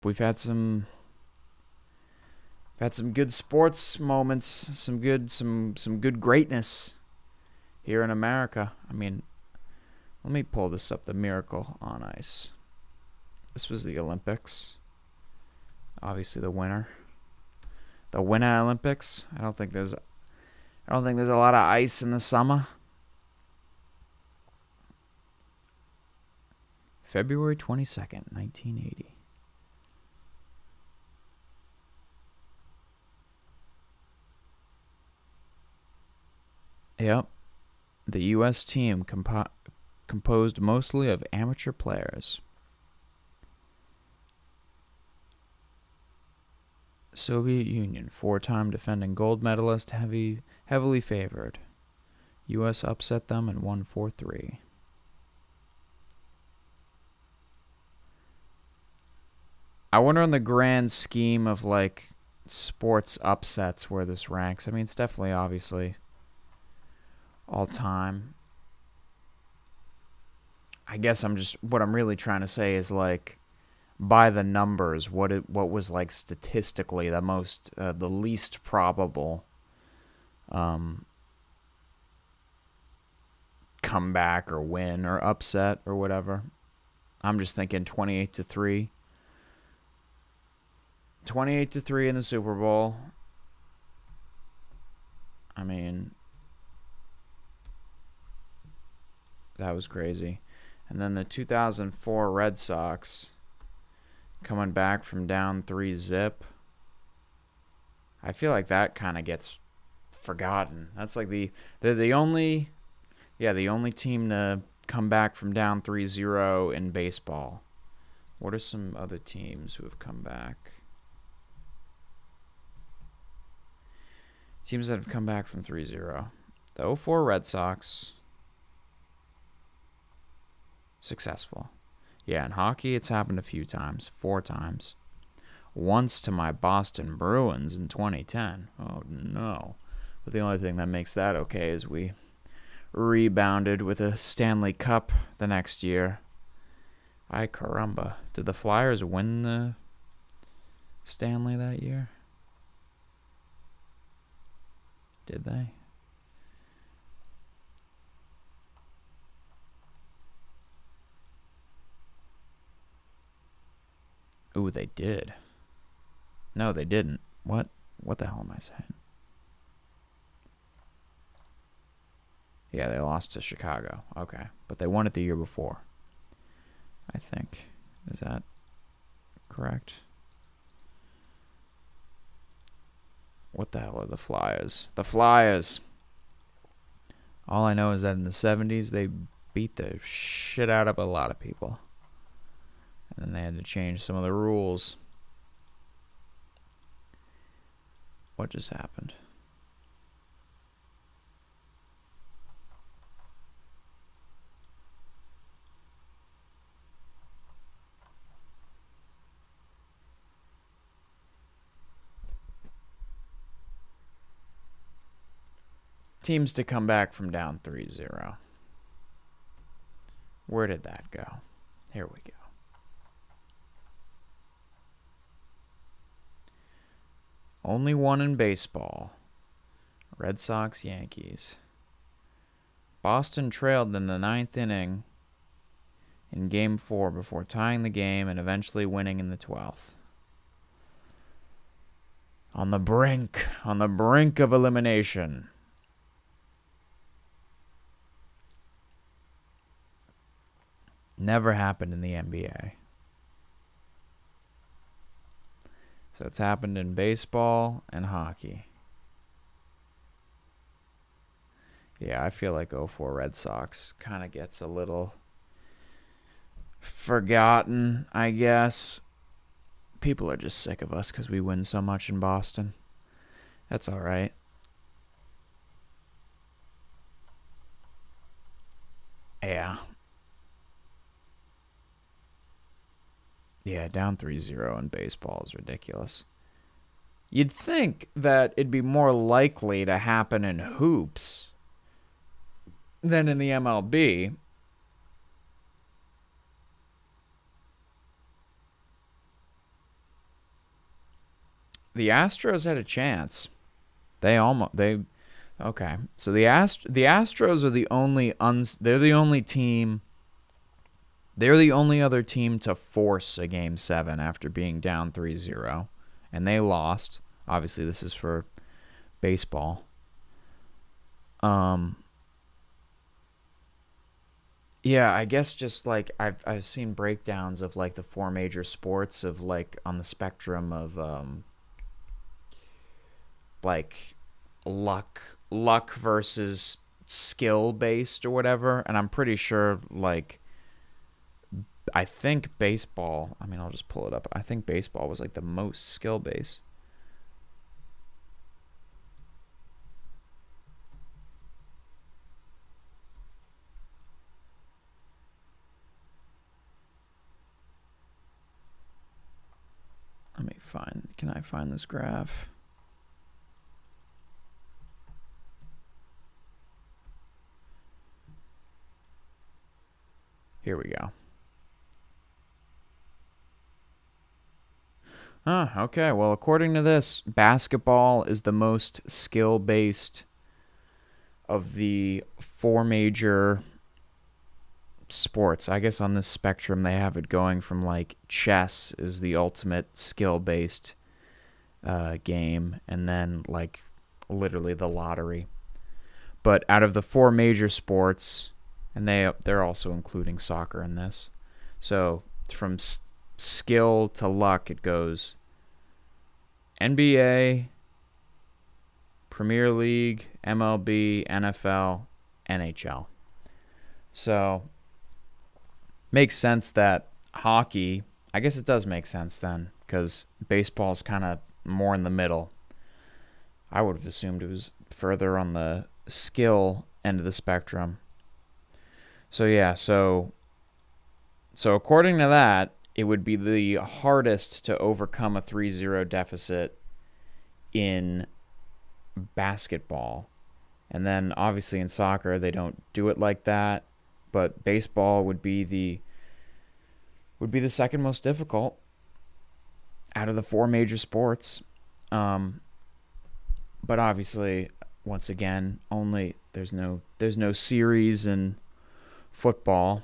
we've had some good sports moments, some good greatness here in America. I mean, let me pull this up. The Miracle on Ice. This was the Olympics. Obviously, the winner. The Winter Olympics. I don't think there's a lot of ice in the summer. February 22nd, 1980. Yep. The U.S. team composed mostly of amateur players. Soviet Union, four-time defending gold medalist, heavily favored. U.S. upset them and won 4-3. I wonder on the grand scheme of, like, sports upsets where this ranks. I mean, it's definitely, obviously, all time. I guess what I'm really trying to say is, like, by the numbers, what was, like, statistically the least probable comeback or win or upset or whatever. I'm just thinking 28-3. 28-3 in the Super Bowl. I mean, that was crazy. And then the 2004 Red Sox coming back from down 3-0. I feel like that kind of gets forgotten. That's like the only team to come back from down 3-0 in baseball. What are some other teams who have come back? Teams that have come back from 3-0. The 2004 Red Sox. Successful. Yeah, in hockey, it's happened a few times. 4 times. Once to my Boston Bruins in 2010. Oh, no. But the only thing that makes that okay is we rebounded with a Stanley Cup the next year. Ay caramba. Did the Flyers win the Stanley that year? Did they? Ooh, they did. No, they didn't. What? What the hell am I saying? Yeah, they lost to Chicago. Okay. But they won it the year before, I think. Is that correct? What the hell are the Flyers? The Flyers! All I know is that in the 70s, they beat the shit out of a lot of people. And then they had to change some of the rules. What just happened? Teams to come back from down 3-0. Where did that go? Here we go. Only one in baseball. Red Sox, Yankees. Boston trailed in the 9th inning in Game 4 before tying the game and eventually winning in the 12th. On the brink of elimination. Never happened in the NBA. So it's happened in baseball and hockey. Yeah, I feel like 2004 Red Sox kind of gets a little forgotten, I guess. People are just sick of us because we win so much in Boston. That's all right. Yeah. Yeah, down 3-0 in baseball is ridiculous. You'd think that it'd be more likely to happen in hoops than in the MLB. the Astros had a chance. Okay. So the Astros are the only they're the only team. They're the only other team to force a game 7 after being down 3-0, and they lost. Obviously, this is for baseball. Yeah, I guess just like I've seen breakdowns of like the 4 major sports of like on the spectrum of like luck versus skill based or whatever, and I'm pretty sure like I think baseball, I mean I'll just pull it up. I think baseball was like the most skill based. Can I find this graph? Here we go. Okay. Well, according to this, basketball is the most skill-based of the 4 major sports. I guess on this spectrum, they have it going from like chess is the ultimate skill-based game, and then like literally the lottery. But out of the 4 major sports, and they're also including soccer in this, so from skill to luck, it goes NBA, Premier League, MLB, NFL, NHL. So makes sense that hockey, I guess it does make sense then, because baseball's kind of more in the middle. I would have assumed it was further on the skill end of the spectrum. So yeah, so according to that, it would be the hardest to overcome a 3-0 deficit in basketball. And then obviously in soccer, they don't do it like that, but baseball would be the second most difficult out of the 4 major sports. But obviously, once again, only there's no series in football.